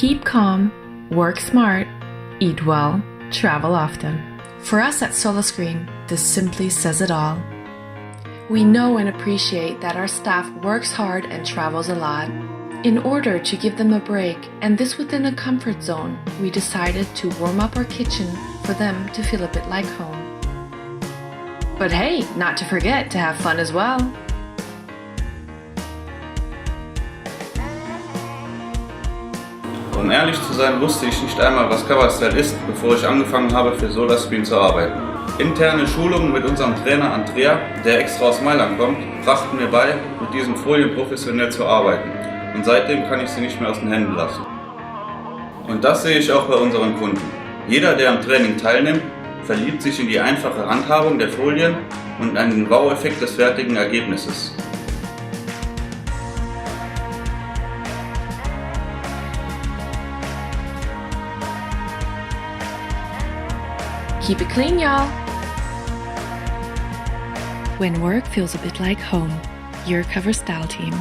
Keep calm, work smart, eat well, travel often. For us at SolaScreen, this simply says it all. We know and appreciate that our staff works hard and travels a lot. In order to give them a break, and this within a comfort zone, we decided to warm up our kitchen for them to feel a bit like home. But hey, not to forget to have fun as well. Um ehrlich zu sein, wusste ich nicht einmal, was Coverstyle ist, bevor ich angefangen habe, für SolaScreen zu arbeiten. Interne Schulungen mit unserem Trainer Andrea, der extra aus Mailand kommt, brachten mir bei, mit diesen Folien professionell zu arbeiten. Und seitdem kann ich sie nicht mehr aus den Händen lassen. Und das sehe ich auch bei unseren Kunden. Jeder, der am Training teilnimmt, verliebt sich in die einfache Handhabung der Folien und an den Wow-Effekt des fertigen Ergebnisses. Keep it clean, y'all. When work feels a bit like home, your CoverStyle team